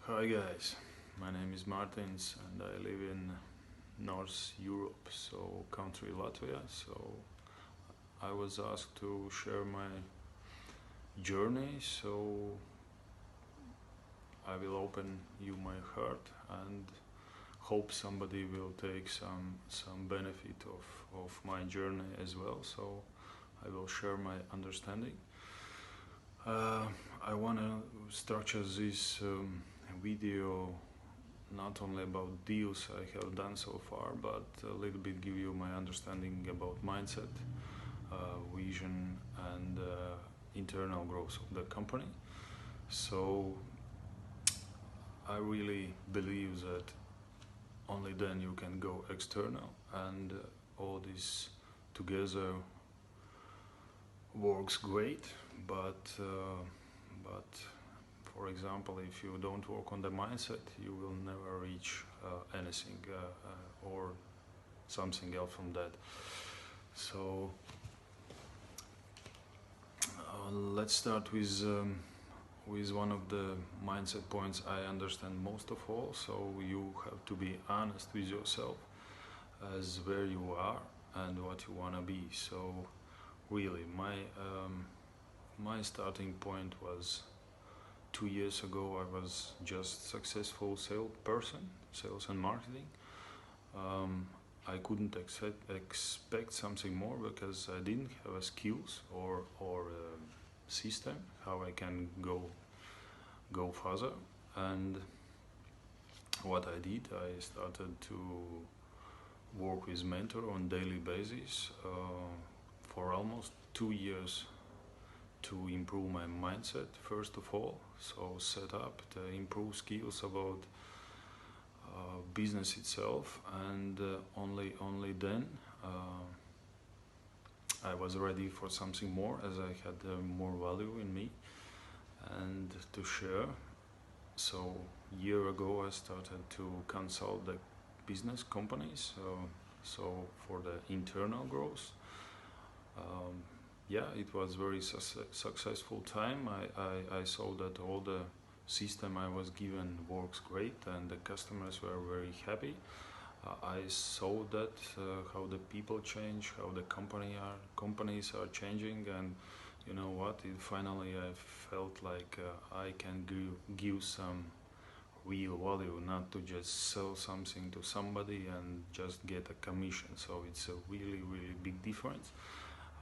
Hi guys, my name is Martins and I live in North Europe, so country Latvia. So I was asked to share my journey, so I will open you my heart and hope somebody will take some benefit of my journey as well. So I will share my understanding. I want to structure this video not only about deals I have done so far, but a little bit give you my understanding about mindset, vision, and internal growth of the company. So I really believe that only then you can go external, and all this together works great. But for example, if you don't work on the mindset, you will never reach anything or something else from that. So let's start with one of the mindset points I understand most of all. So you have to be honest with yourself as where you are and what you want to be. So really, my starting point was 2 years ago. I was just successful salesperson, sales and marketing. I couldn't expect something more because I didn't have a skills or system how I can go further. And what I did, I started to work with mentor on daily basis for almost 2 years to improve my mindset first of all. So set up the improve skills about business itself, and only then I was ready for something more, as I had more value in me and to share. So year ago I started to consult the business companies, so for the internal growth. Yeah, it was very successful time. I saw that all the system I was given works great and the customers were very happy. I saw that how the people change, how the companies are changing, and you know what? Finally, I felt like I can give some real value, not to just sell something to somebody and just get a commission. So it's a really big difference.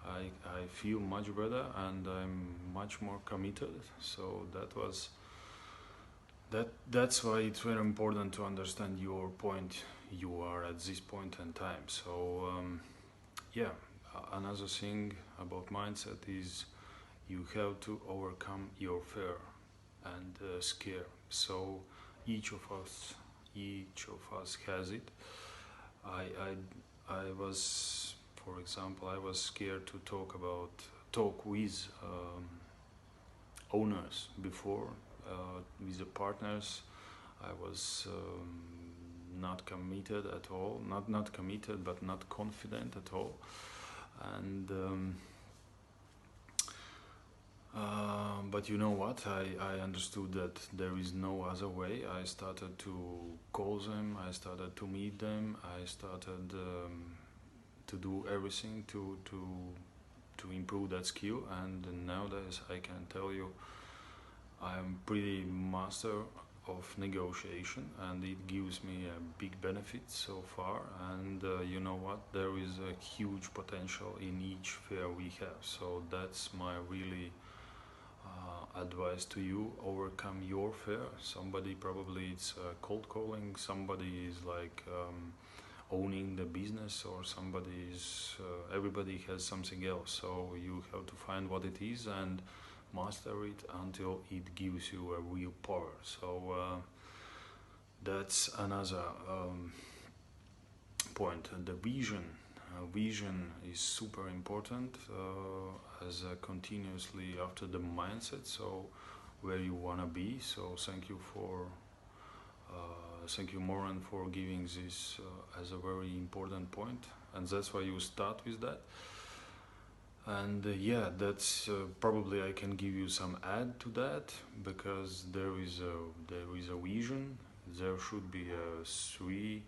I feel much better and I'm much more committed. So that's why it's very important to understand your point you are at this point in time. So yeah, another thing about mindset is you have to overcome your fear and scare. So each of us has it. I was, for example, I was scared to talk with owners before, with the partners. I was not committed at all, not committed, but not confident at all. And but you know what? I understood that there is no other way. I started to call them. I started to meet them. I started to do everything to improve that skill. And nowadays, I can tell you, I'm pretty master of negotiation, and it gives me a big benefit so far. And you know what? There is a huge potential in each fair we have. So that's my really advice to you: overcome your fear. Somebody probably it's cold calling, somebody is like owning the business, or somebody is everybody has something else. So you have to find what it is and master it until it gives you a real power. So that's another point. The vision is super important as continuously after the mindset. So where you want to be. So thank you Moran for giving this as a very important point, and that's why you start with that. And yeah, that's probably I can give you some add to that, because there is a vision. There should be three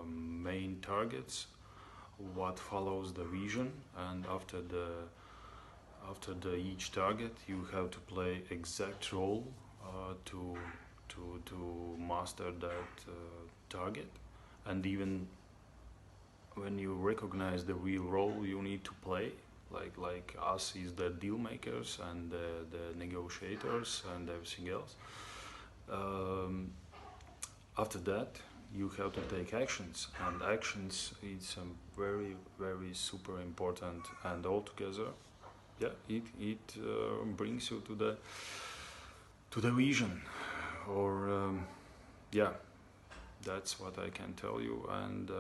main targets. What follows the vision, and after the each target, you have to play exact role to master that target. And even when you recognize the real role you need to play, like us is the deal makers and the negotiators and everything else. After that, you have to take actions, and actions is very very super important, and altogether, yeah, it brings you to the vision, or yeah, that's what I can tell you, and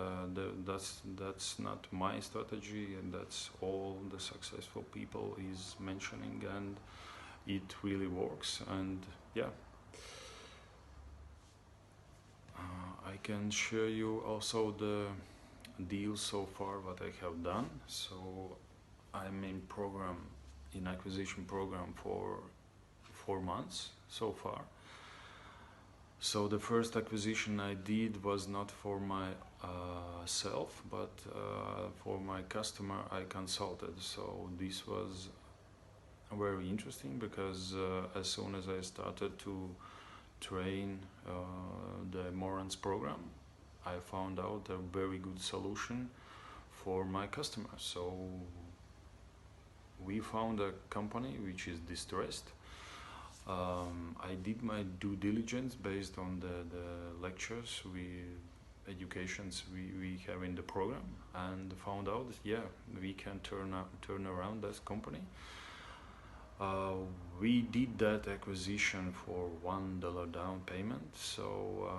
that's not my strategy, and that's all the successful people is mentioning, and it really works. And yeah, I can share you also the deals so far what I have done. So I'm in acquisition program for 4 months so far. So the first acquisition I did was not for my self, but for my customer I consulted. So this was very interesting, because as soon as I started to train the Moran's program, I found out a very good solution for my customers. So we found a company which is distressed. I did my due diligence based on the lectures educations we have in the program, and found out that, yeah, we can turn around that company. We did that acquisition for $1 down payment, so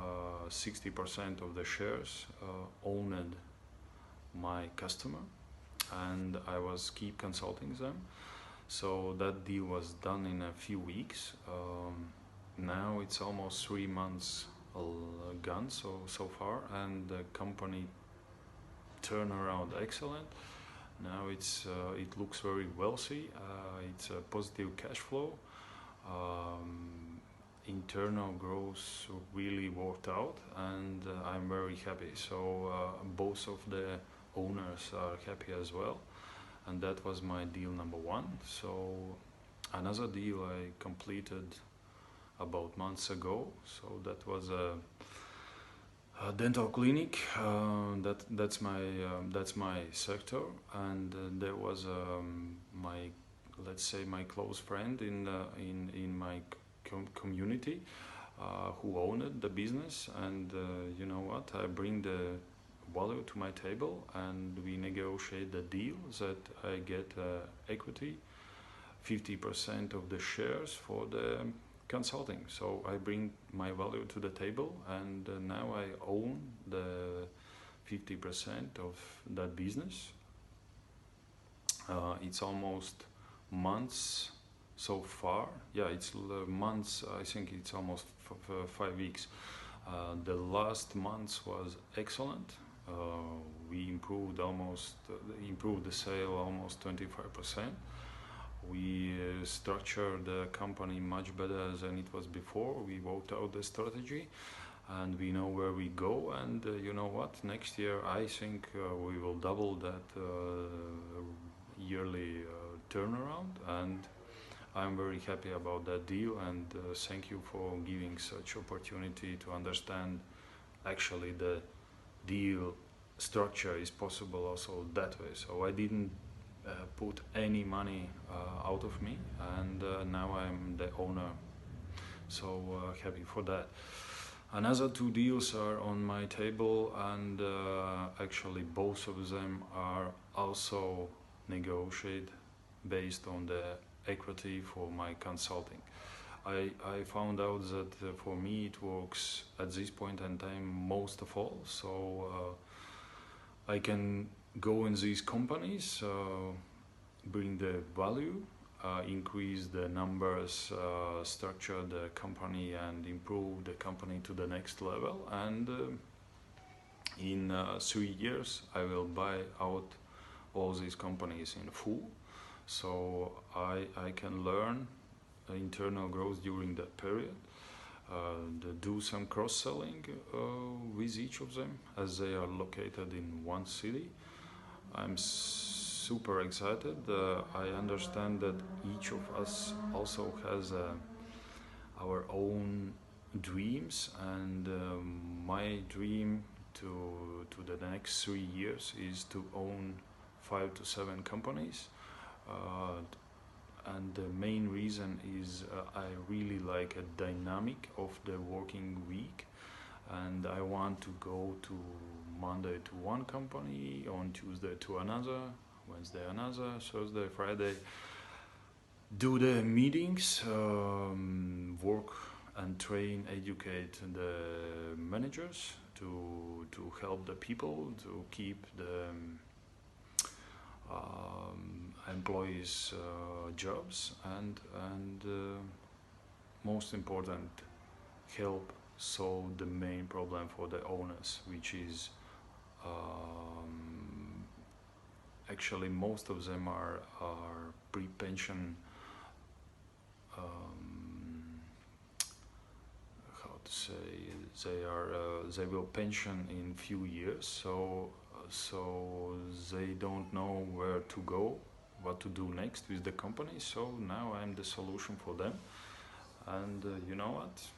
60% of the shares owned my customer, and I was keep consulting them. So that deal was done in a few weeks. Now it's almost 3 months gone so far, and the company turned around excellent. Now it looks very wealthy. It's a positive cash flow. Internal growth really worked out, and I'm very happy. So both of the owners are happy as well. And that was my deal number one. So another deal I completed about months ago. So that was a dental clinic. That's my sector, and there was let's say my close friend in my community who owned the business, and you know what? I bring the value to my table, and we negotiate the deal that I get equity, 50% of the shares for the consulting. So I bring my value to the table, and now I own the 50% of that business. It's almost months so far. Yeah, it's months. I think it's almost 5 weeks. The last month was excellent. We improved the sale almost 25%. We structured the company much better than it was before. We worked out the strategy, and we know where we go. And you know what? Next year, I think we will double that yearly turnaround, and I'm very happy about that deal. And thank you for giving such opportunity to understand actually the deal structure is possible also that way. So I didn't put any money out of me, and now I'm the owner. So happy for that. Another 2 deals are on my table, and actually both of them are also negotiated based on the equity for my consulting. I found out that for me it works at this point in time most of all. So I can go in these companies, bring the value, increase the numbers, structure the company, and improve the company to the next level. And in 3 years I will buy out all these companies in full. so I can learn internal growth during that period. Do some cross-selling with each of them as they are located in one city. I'm super excited. I understand that each of us also has our own dreams, and my dream to the next 3 years is to own 5 to 7 companies. And the main reason is I really like a dynamic of the working week, and I want to go to Monday to one company, on Tuesday to another, Wednesday another, Thursday, Friday, do the meetings, work and train, educate the managers to help the people to keep the employees' jobs, and most important, help solve the main problem for the owners, which is actually most of them are pre-pension, how to say, they will pension in few years, so they don't know where to go, what to do next with the company. So now I'm the solution for them, and you know what?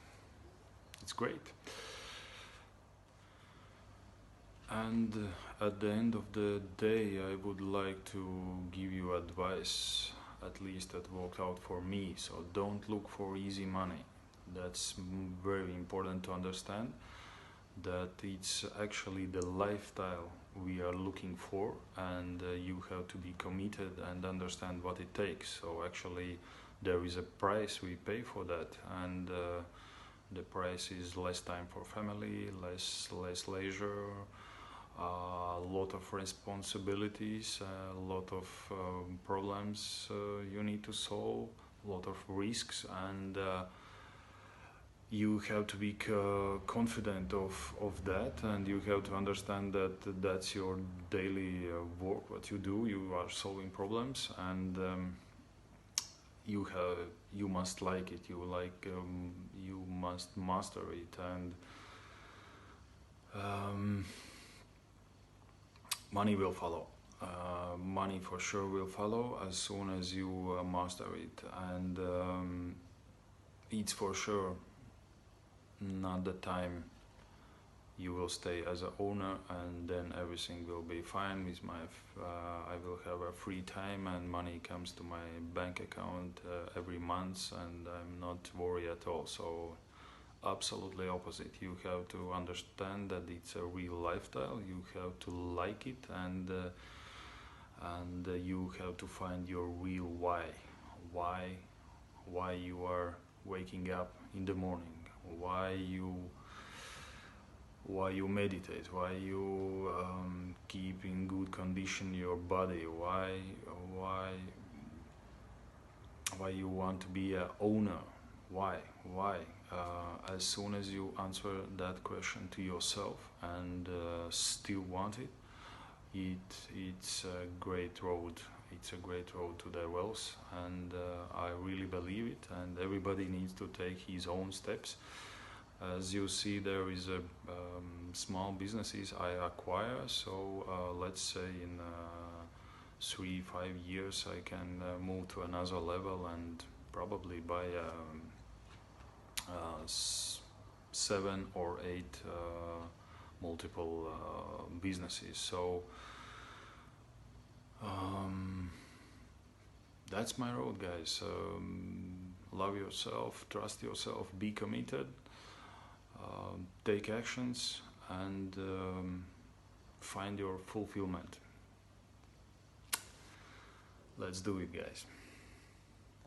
It's great. And at the end of the day, I would like to give you advice, at least that worked out for me. So don't look for easy money. That's very important to understand, that it's actually the lifestyle we are looking for, and you have to be committed and understand what it takes. So actually there is a price we pay for that, and the price is less time for family, less leisure, a lot of responsibilities, a lot of problems you need to solve, a lot of risks, and you have to be confident of that, and you have to understand that that's your daily work, what you do. You are solving problems, and you must like it. You must master it, and money will follow. Money for sure will follow as soon as you master it, and it's for sure not the time you will stay as an owner and then everything will be fine with my I will have a free time and money comes to my bank account every month, and I'm not worried at all. So absolutely opposite. You have to understand that it's a real lifestyle. You have to like it, and you have to find your real why you are waking up in the morning, why you meditate, why you keep in good condition your body, why you want to be a owner, why. As soon as you answer that question to yourself and still want it, it's a great road. It's a great road to the wealth, and I really believe it. And everybody needs to take his own steps. As you see, there is a small businesses I acquire. So let's say in 3-5 years I can move to another level and probably buy 7 or 8 multiple businesses. So that's my road, guys. Love yourself, trust yourself, be committed, take actions, and find your fulfillment. Let's do it, guys.